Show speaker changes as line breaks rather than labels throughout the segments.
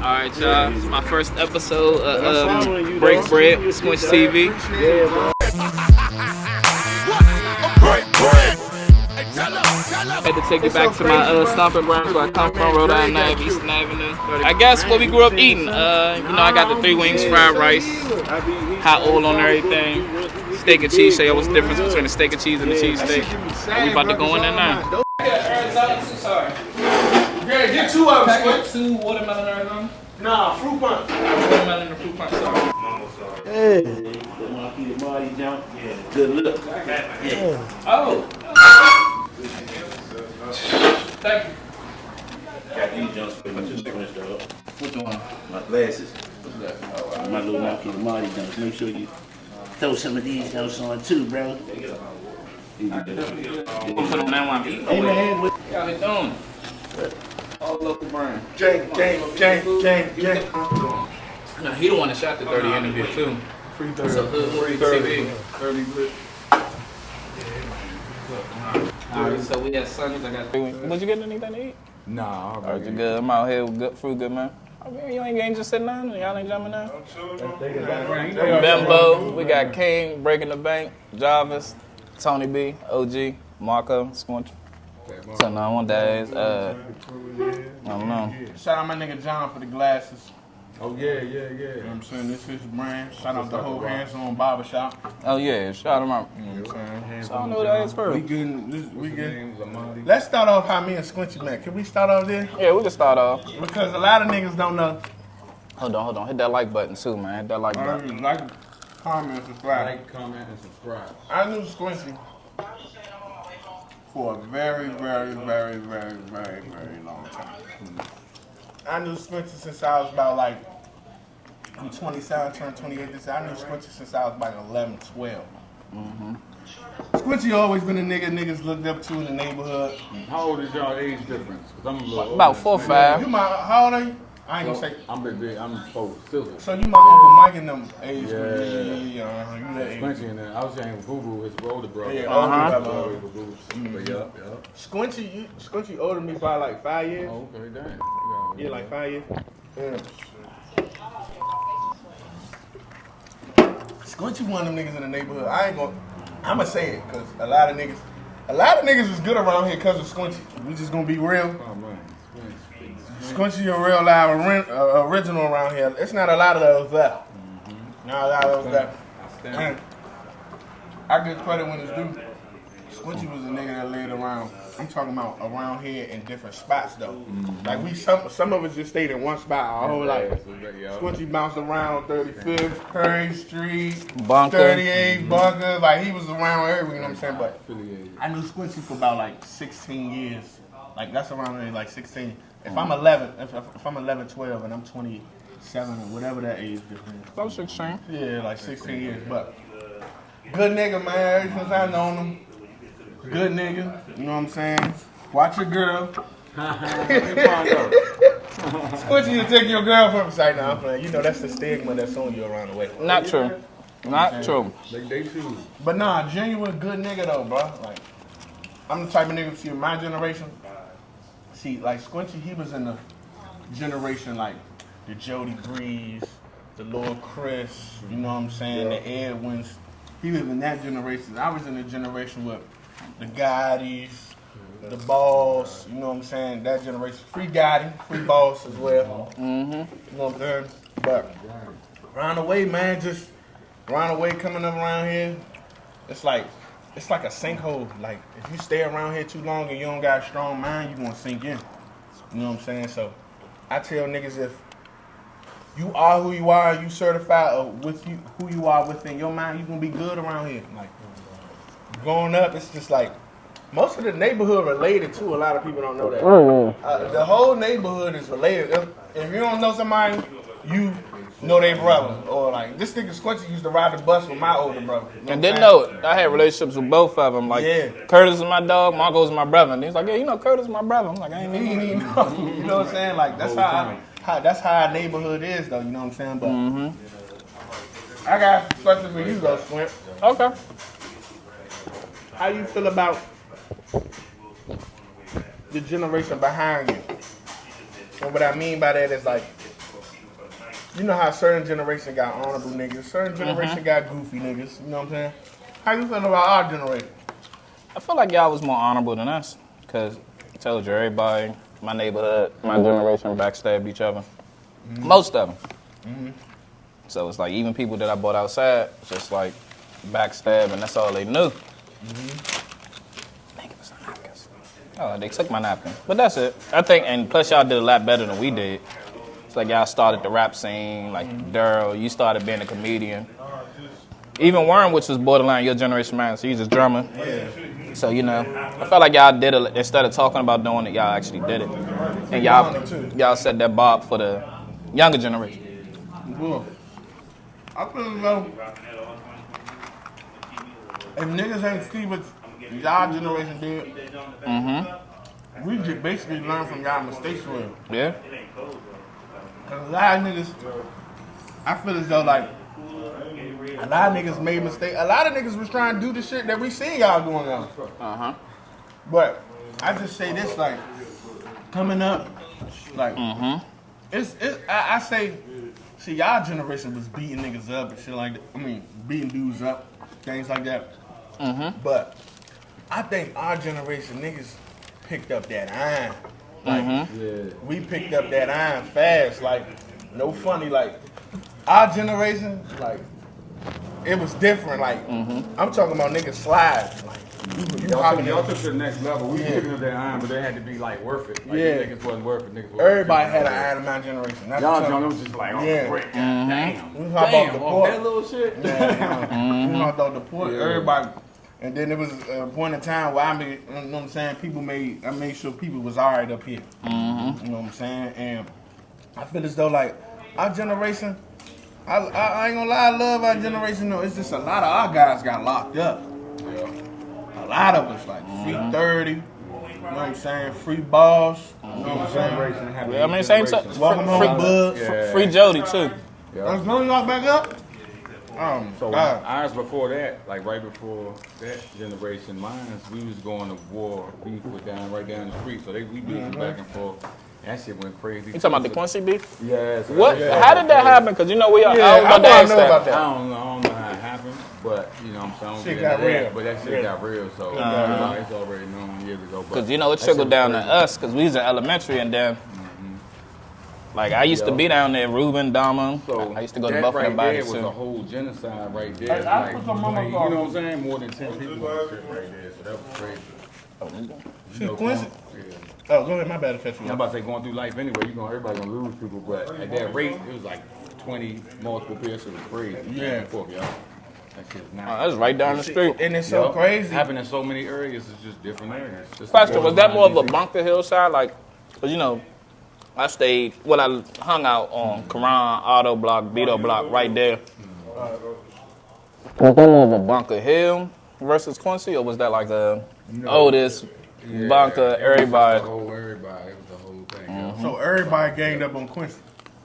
Alright, y'all. It's my first episode of Break Bread, Squinchy TV.
Yeah, bro.
I had to take you back to my stomping grounds where I come from, Rhode Island Ave, Eastern Avenue. I guess what we grew up eating. You know, I got the 3 wings, fried rice, hot oil on everything, steak and cheese. Say what's the difference between the steak and cheese and the cheese steak. And we about to go in there now. Sorry.
Yeah, get 2 of them.
Get 2 watermelon Arizona.
Nah, fruit punch.
Watermelon and fruit punch. Sorry.
Hey. The monkey, the body jump. Yeah, good look. Yeah.
Oh. Thank you.
Got these jumps for my 2 friends, dog.
Which one?
My glasses.
What's that? Oh,
My little monkey, the body jumps. Make sure you throw some of these jumps on too, bro.
I'm gonna put them down while I'm eating.
Hey, man.
What y'all been doing? All local brand.
Gang.
No, he the one that shot the 30 interview too.
Free
So Hood TV.
30 clip.
Alright, so we had Sundays. I got 3 wings. Did you get anything to eat?
Nah,
Alright, you good? I'm out here with good fruit, good man. I mean, you ain't just sitting down. Y'all ain't jumping down. Bimbo, we got King, Breaking the Bank, Jarvis, Tony B, OG, Marco, Squinchy. So no, one days. I don't know.
Shout out my nigga John for the glasses.
Oh, yeah.
You know what I'm saying? This is his brand. Shout out the whole hands-on barbershop.
Oh yeah, shout him out.
You know what I'm saying?
So I don't know who that is first.
We good. Let's start off how me and Squinchy met. Can we start off there?
Yeah, we can start off.
Because a lot of niggas don't know.
Hold on. Hit that like button too, man. Hit that like button.
Like, comment, subscribe.
Like, comment, and subscribe.
I knew Squinchy for a very, very, very, very, very, very long time. I knew Squinchy since I was about like, I'm 27, turned 28 this year. I knew Squinchy since I was about 11, 12. Squinchy always been a nigga niggas looked up to in the neighborhood.
How old is y'all age difference? Because I'm a little older.
About 4 or 5.
You my, how old are you? I ain't gonna say.
I'm big. I'm 4, silver.
So you my Uncle Mike in them age group.
Yeah.
You that age.
Squinchy and then I was saying Boo Boo, his older brother.
Yeah,
Older brother. But yup.
Squinchy older than me by like 5 years.
Oh, okay, dang.
Yeah, like 5 years. Yeah. Squinchy one of them niggas in the neighborhood. I'ma say it, cause a lot of niggas is good around here cause of Squinchy. We just gonna be real.
Oh, man.
Squinchy a real live original around here. It's not a lot of those left. Not a lot of those left. And I get credit when it's due. Squinchy was a nigga that laid around. I'm talking about around here in different spots though. Like some of us just stayed in one spot our whole life. Squinchy bounced around 35th, Perry Street,
Bunker.
38th, Bunker. Like he was around everywhere, you know what I'm saying? But I knew Squinchy for about like 16 years. Like that's around there, like 16. If I'm 11, if I'm 11, 12, and I'm 27 or whatever that age difference.
I'm 16.
Yeah, like 16 years. But good nigga, man. Ever since I known him. Good nigga, you know what I'm saying? Watch your girl. Squinchy, you take your girl from side now. I'm playing. You know that's the stigma that's on you around the way.
Not true. Not true.
They choose.
But nah, genuine good nigga though, bro. Like, I'm the type of nigga to see in my generation. See, like Squinchy, he was in the generation like the Jody Breeze, the Lord Chris, you know what I'm saying? The Edwins. He was in that generation. I was in the generation with the Gottis, the Balls, you know what I'm saying? That generation. Free Gotti, free Boss as well. You know what I'm saying? But around the way, man, just around the way coming up around here, it's like a sinkhole. Like, if you stay around here too long and you don't got a strong mind, you gonna sink in. You know what I'm saying? So I tell niggas, if you are who you are, you certified with you who you are within your mind, you gonna be good around here. Like, growing up, it's just like most of the neighborhood related too. A lot of people don't know that. The whole neighborhood is related. If you don't know somebody, you know they brother. Or like this nigga Squinchy used to ride the bus with my older brother.
And didn't know it. I had relationships with both of them. Like Curtis is my dog, Marco's my brother. And he's like, yeah, you know Curtis is my brother. I'm like, I ain't even know.
You know what I'm saying? Like that's that's how our neighborhood is though. You know what I'm saying? But I got a question for you though, Squint.
Okay.
How you feel about the generation behind you? And what I mean by that is like you know how certain generation got honorable niggas, certain generation got goofy niggas. You know what I'm saying? How you feel about our generation?
I feel like y'all was more honorable than us, because I told you, everybody, my neighborhood, my generation backstabbed each other. Most of them. So it's like, even people that I bought outside, just like backstab, and that's all they knew. Oh, they took my napkin. But that's it. I think, and plus y'all did a lot better than we did. It's like y'all started the rap scene, like Daryl, you started being a comedian. Even Warren, which was borderline your generation man, so he's a drummer. Yeah. So, you know, I felt like y'all did it, instead of talking about doing it, y'all actually did it. And y'all set that bar up for the younger generation.
Cool. I feel as though if niggas ain't see what y'all generation did, we just basically learn from y'all mistakes for it.
Yeah.
Cause a lot of niggas, I feel as though like a lot of niggas made mistakes. A lot of niggas was trying to do the shit that we seen y'all doing now. But I just say this, like, coming up, like, I say, see, y'all generation was beating niggas up and shit like that. I mean, beating dudes up, things like that. But I think our generation niggas picked up that iron. Like, we picked up that iron fast. Like, no funny. Like, our generation, like, it was different. Like, I'm talking about niggas slide. Like,
Y'all took to the next level. We picking up that iron, but they had to be like worth it. Like, niggas wasn't worth it. Niggas wasn't
Everybody had an iron in my generation. That's
y'all John was just like, oh, great. Damn.
We talk about the port.
That little shit.
We talk about the port. Everybody. And then there was a point in time where I made, you know what I'm saying, I made sure people was all right up here. You know what I'm saying? And I feel as though, like, our generation, I ain't gonna lie, I love our generation, though. It's just a lot of our guys got locked up. A lot of us, like, free 30, you know what I'm saying, free boss, you know what I'm saying?
Yeah, I mean, same stuff. Free Jody, too.
As long as y'all back up.
So ours before that, like right before that generation, we was going to war. Beef was right down the street, so we beefing back and forth. That shit went crazy.
You talking about the Quincy beef?
Yes.
What? How did that happen? Because you know we are.
I don't know about that.
I don't know how it happened, but you know what I'm saying.
Shit got real.
But that shit got real, so it's already known years ago.
Because you know it trickled down to us, because we was in elementary, and then like I used to be down there, Reuben, Dama.
So
I used to go to Buffalo and
That was a whole genocide right there. Like, you know what I'm saying? More than 10 people on shit right there, so that was crazy.
Shit, Quincy. Oh, go ahead, my bad to catch you.
I'm about to say going through life anyway, everybody gonna lose people, but at that rate, it was like 20 multiple pierces. It was crazy.
Yeah.
That shit's not.
That's right down the street.
And it's so crazy.
Happened in so many areas, it's just different areas.
Question, was that more of a Bunker Hill side? Like, because you know, I hung out on Karan, Auto Block, Beto Block, right there. Was that more of a Bunker Hill versus Quincy, or was that like this Bunker, everybody?
It was the whole thing.
So everybody ganged up on Quincy.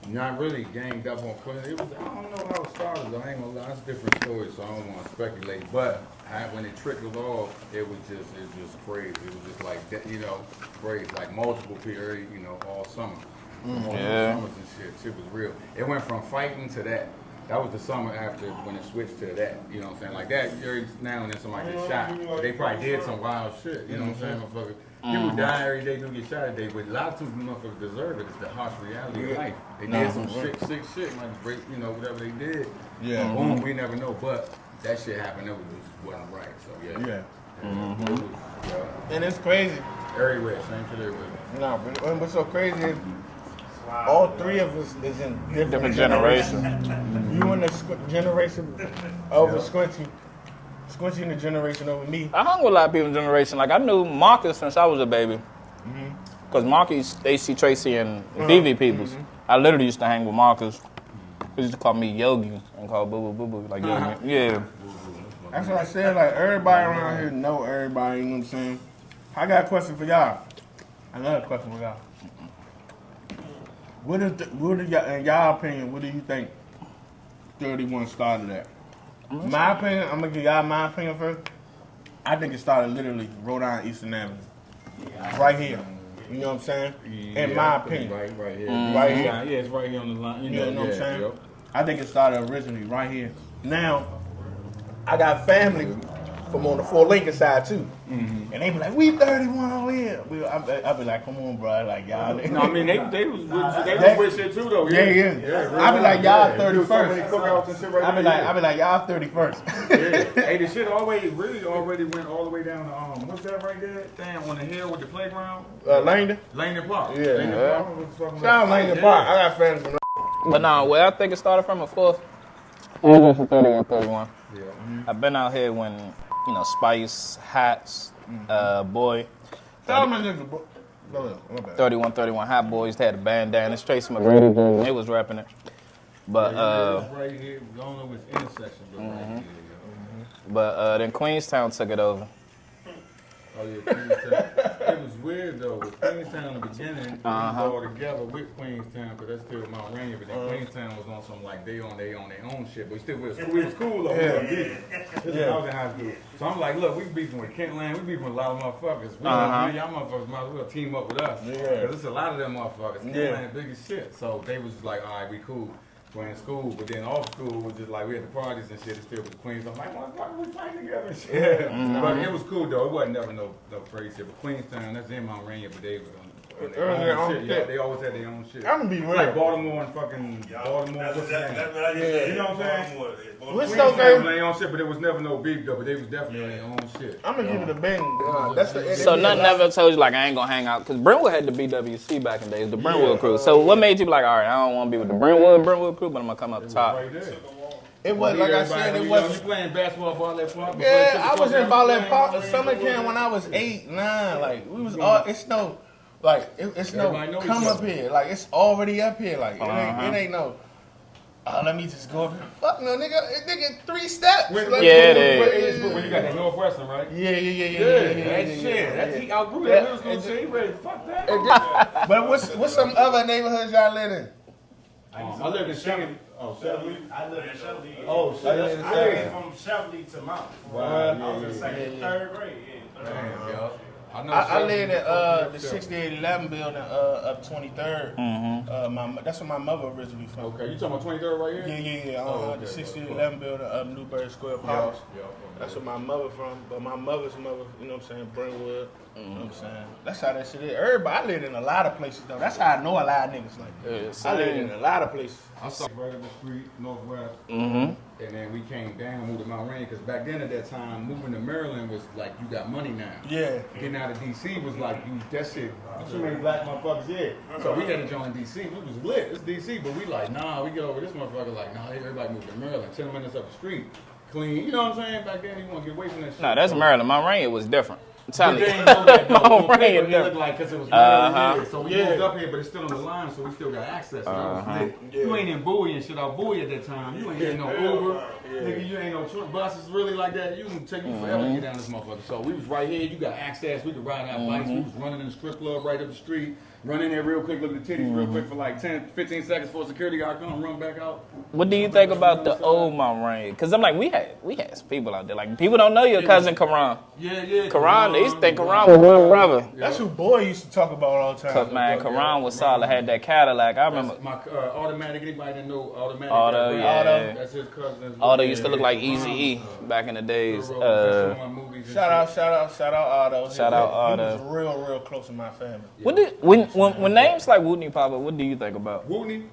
Not really ganged up on Quincy. I don't know how it started, though. I ain't gonna lie, it's different stories, so I don't want to speculate. But when it trickled off, it was just crazy. It was just like that, crazy, like multiple periods, all summer. Summers and shit. Shit was real. It went from fighting to that. That was the summer after when it switched to that. You know what I'm saying? Like that, every now and then somebody gets shot. But they probably did some wild shit. You know what I'm saying? Motherfucker. People die every day, do get shot every day, but a lot of times motherfuckers deserve it. It's the harsh reality of life. They did some sick shit, like break, whatever they did. Yeah. Boom, we never know. But that shit happened, it wasn't right. So yeah.
And it's crazy.
Everywhere, same shit everywhere.
No, but what's so crazy is all three of us is in different generations. You in the generation over Squinchy. Squinchy in the generation over me.
I hung with a lot of people in the generation. Like I knew Marcus since I was a baby. Because Marcus, AC Tracy and VV Peoples. I literally used to hang with Marcus. He used to call me Yogi and call Boo Boo Boo Boo. Like Yogi. Yeah.
That's what I said. Like everybody around here know everybody. You know what I'm saying? I got a question for y'all. Another question for y'all. In y'all opinion, what do you think 31 started at? My opinion, I'm gonna give y'all my opinion first. I think it started literally Rhode Island, Eastern Avenue, right here. You know what I'm saying?
Yeah,
In my opinion.
Right here.
Right here.
Yeah, it's right here on the line.
You know what I'm saying?
Yep.
I think it started originally right here. Now, I got family from on the Fort Lincoln side too. And they be like, we 31 over here. I be like, come on, bro. Like, y'all.
No, I mean, they was with shit too, though.
Yeah. I be like, y'all
So
31st.
many cookouts and shit right
I be like, y'all 31st.
Yeah. Hey, the shit already went all the way down to, what's that right there? Damn, on the hill with the playground?
Langdon?
Langdon Park.
Yeah.
Langdon Park.
Shout out Langdon Park. I got friends from
But no, where I think it started from, of course, it was from 31.
Yeah.
I've been out here when, you know, Spice, Hats, Boy.
Tell me, nigga, bro. Go ahead. My bad.
31 Hot Boys, they had a bandana, Tracy McGrady jersey. They was rapping it. But
right here, we don't know which intersection, but right here.
but then Queenstown took it over.
Oh yeah, Queenstown. It was weird though. With Queenstown in the beginning, we was all together with Queenstown, because that's still Mount Rainier. But then Queenstown was on some like they on their own shit. But still, it was cool though.
Yeah.
This is when I was in high school. So I'm like, look, we beefing with Kentland, we beefing with a lot of motherfuckers. Y'all motherfuckers might as well team up with us.
Yeah.
Because it's a lot of them motherfuckers.
Yeah.
Kentland big as shit. So they was like, all right, we cool. We're in school, but then off school was just like we had the parties and shit. It still was Queens. I'm like, motherfucker, we fighting together and shit. But it was cool though. It wasn't never no crazy shit. But Queenstown, that's in Mount Rainier, but they was on their own shit. Yeah, they always had their own shit.
I'm gonna be real.
Like Baltimore and fucking Baltimore. What's the name? You know what I'm saying?
What's so
Queenstown
good?
was their own shit, but there was never no beef though. But they was definitely on their own shit.
I'm gonna give it a bang. That's the
So nothing ever told you like I ain't gonna hang out, because Brentwood had the BWC back in the days, the Brentwood crew. So what made you be like, all right, I don't want to be with the Brentwood crew, but I'm gonna come up top.
Right there.
It was like I said. It
You
was.
playing basketball, Bartlett Park?
Yeah, I was in Bartlett Park summer camp when I was 8, 9. Like we was all. It's no. Like it's no.
Everybody know
Come
each
up
other.
here. Like it's already up here. Like it ain't no. Let me just go. Fuck no, nigga, 3 steps.
When
Yeah, it is.
When you got that Northwestern, right?
Yeah.
That shit. That's he outgrew that middle school shit. He ready to fuck that.
But what's some other neighborhoods y'all live in?
I lived in Shelby. Oh, Shelby.
I live in Shelby.
Oh, Shelby.
I came from Shelby to Mount.
Wow.
I was in third grade. Yeah,
Damn, yo.
I live in the 6811 building up 23rd. That's where my mother originally from.
Okay, you talking about 23rd right here?
Yeah.
Okay.
The 6811 building up Newberry Square Park. That's where my mother from. But my mother's mother, you know what I'm saying, Brentwood. You know what I'm saying? That's how that shit is. Everybody, I lived in a lot of places though. That's how I know a lot of niggas like that. I lived in a lot of places.
I saw right up the street, Northwest.
Mm-hmm.
And then we came down, moved to Mount Rainier, because back then at that time, moving to Maryland was like, you got money now.
Yeah.
Getting out of DC was like, you that shit, too many black motherfuckers here. So we had to join DC. We was lit, it's DC, but we like, nah, we get over this motherfucker, like, nah, everybody moved to Maryland, 10 minutes up the street, clean. You know what I'm saying? Back then, you want to get away from that shit.
No, that's Maryland. Mount Rainier was different. I'm
But
telling
they
you.
ain't know that though.
Mount
On paper,
Rainier
it looked
different.
like, because it was Maryland here. So we
Yeah.
moved up here, but it's still on the line, so we still got access. So that was lit. You ain't in Bowie and shit out Bowie at that time. You ain't in no Uber. Nigga, you ain't no truck buses really like that. You can take you forever to get down this motherfucker. So we was right here. You got access. We could ride our bikes. We was running in the strip club right up the street. Run in there real quick, look at the titties real quick for like 10, 15 seconds before security guard come, run back out.
What do you think about the old Mount Rainier? Because I'm like, we had some people out there. Like, people don't know your cousin Karan.
Yeah.
Karan, they used to think Karan was one brother.
That's who Boy used to talk about all the time.
Man, Karan was solid, had that Cadillac. I remember.
My automatic, anybody that know automatic?
Auto, yeah.
That's his cousin.
Auto used to look like Eazy-E back in the days.
Shout out Auto.
Shout out Auto.
He was real close to my family.
When names like Wootney pop up, what do you think about?
Wootney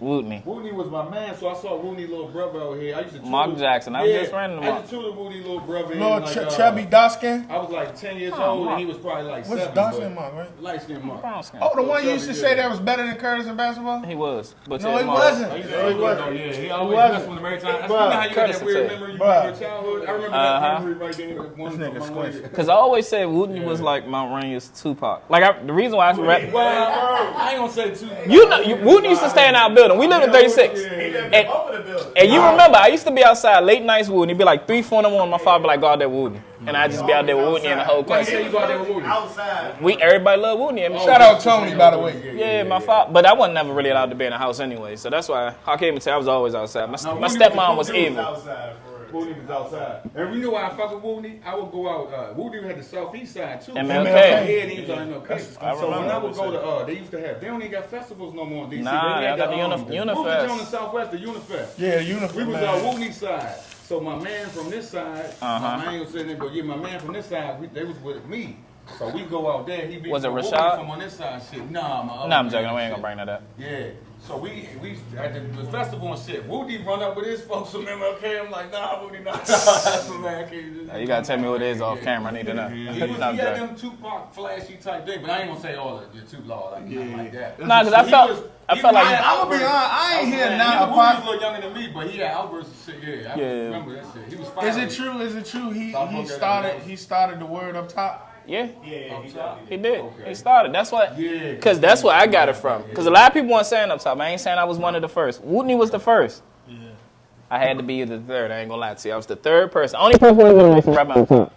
was my man, so I saw Wootney little brother out here. I used to
Mark Jackson. I was just running him
I
up.
used to tutor Wootney little brother.
Little chubby dark skin.
I was like 10 years old, and he was probably like
What's
7.
dark skin Mark, right?
Light skin Mark.
Brown skin.
Oh, the one you used to say that was better than Curtis in basketball?
He was. But
No,
yeah,
he
Mark-
wasn't.
Yeah, he always
wasn't.
messed with him every time. That's
Bruh.
how you got that weird
Curtis
memory you
Bruh.
from your childhood. I remember that memory right there. One
This nigga
from
Squinchy.
Because I always said Wootney was like Mount Rainier's Tupac. Like, the reason why I rap.
Well, I ain't gonna say too.
Wootney used to stay in our building. We lived in 36. And you remember, I used to be outside late nights with Wootney. It'd be like 3, 4 in the morning. My father would be like, go out there with Wootney. And I'd just be out there with Wootney and the whole
Why you
class.
say you go out there with Woody?
Outside.
Everybody loved Wootney.
Shout out Tony, by the way.
Yeah, my father. But I wasn't never really allowed to be in the house anyway. So that's why I came and say I was always outside. My stepmom was evil.
Outside for real.
Woodney was outside. And you know why I fuck with Woodney? I would go out. Woodney had the southeast side too.
MLK.
Yeah, he was on MLK.
I
So when I
remember.
would go to, they used to have. They don't even got festivals no more in DC.
Nah,
they
they got the
Unifest.
Unifest.
on the Southwest, the Unifest.
Yeah, uniform.
We was on Woodney side. So my man from this side,
Uh-huh.
my man was sitting there, but yeah, my man from this side, they was with me. So we go out there. He be
Was it
Woodney
Rashad?
from on this side? Shit, nah, my other
Nah, I'm
man
joking. We ain't
shit.
gonna bring that up.
Yeah. So we at the festival and shit. Woody run up with his folks from MLK. I'm like, nah, Woody, nah. That's what man can't do.
You gotta tell me what it is off camera. I need to know.
He
Nah, I'm
had
joking.
them Tupac flashy type thing, but I ain't gonna say all of the Tupac law like nothing like that.
Nah, cause I felt like
I'm gonna be honest, I ain't hear now.
He was a little younger than me, but he had outbursts and shit. Yeah, I
Yeah.
remember that shit. He was fine.
Is it true? Is it true? He started the word up top.
yeah,
Yeah,
he did.
Okay.
He started. That's what.
Yeah.
Cause that's where I got it from. Cause a lot of people weren't saying up top. I ain't saying I was one of the first. Woodney was the first.
Yeah.
I had to be the third. I ain't gonna lie to you. I was the third person. Only person who was right up top.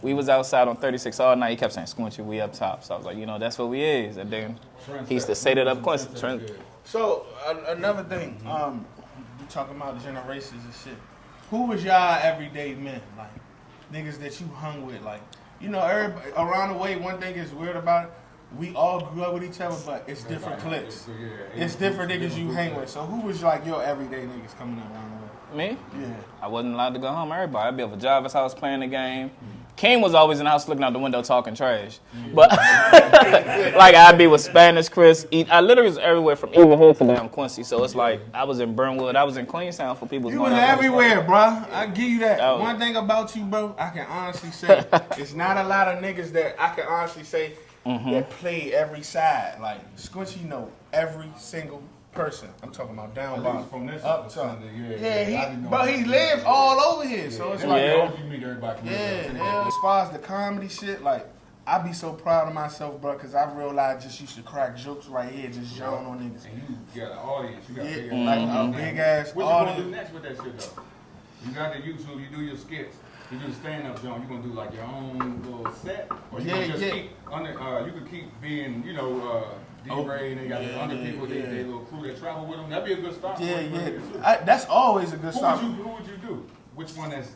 We was outside on 36 all night. He kept saying, "Squinchy, we up top." So I was like, that's what we is. And then he used to say that up close.
So another thing, you talking about generations and shit. Who was y'all everyday men? Like niggas that you hung with, like everybody around the way. One thing is weird about it. We all grew up with each other, but it's different cliques. It's different niggas you hang with. So who was like your everyday niggas coming up around the way?
Me?
Yeah.
I wasn't allowed to go home. Everybody. I'd be over Jarvis' house playing the game. King was always in the house looking out the window talking trash. But like I'd be with Spanish Chris. I literally was everywhere from even here to down Quincy. So it's like I was in Burnwood. I was in Queenstown for people.
You was everywhere, bro. I give you that.
Oh.
One thing about you, bro, I can honestly say, it's not a lot of niggas that I can honestly say that play every side. Like Squinchy know every single person. I'm talking about down bottom
from this
up top.
Yeah,
But he lives all over here, so it's like,
You meet everybody.
yeah. As far as the comedy shit, like I be so proud of myself, bro, because I realized just used to crack jokes right here, just yelling on niggas.
And you got an audience. You got
Yeah,
big
like a big ass
What you gonna do
audience.
next with that shit though? You got the YouTube. You do your skits. You do stand-up, John. You gonna do like your own little set, or you gonna just keep under? You could keep being, D-Ray, and they got the other people. They little crew that travel with them. That'd be a good start.
That's always a good start.
Who would you do? Which one that's?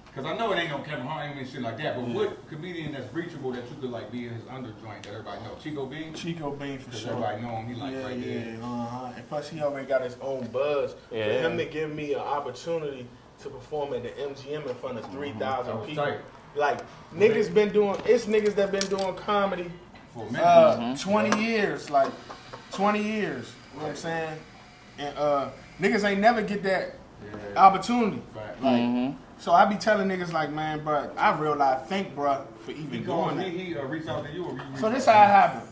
Because I know it ain't no Kevin Hart and shit like that. But what comedian that's reachable that you could like be in his underjoint that everybody know? Chico Bean.
Chico Bean for sure.
Everybody know him. He like right there.
And plus, he already got his own buzz.
Yeah.
For him to give me an opportunity to perform at the MGM in front of 3,000 people.
Tight.
Like niggas been doing. It's niggas that been doing comedy
For a minute.
20 years. Like 20 years. You know what I'm saying? And niggas ain't never get that opportunity.
Right.
Like, so I be telling niggas like, man, bro, I realize, thank bro for even doing that.
He reached out to you. Or you
So this how it happened.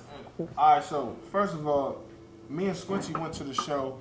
All right, so first of all, me and Squinchy went to the show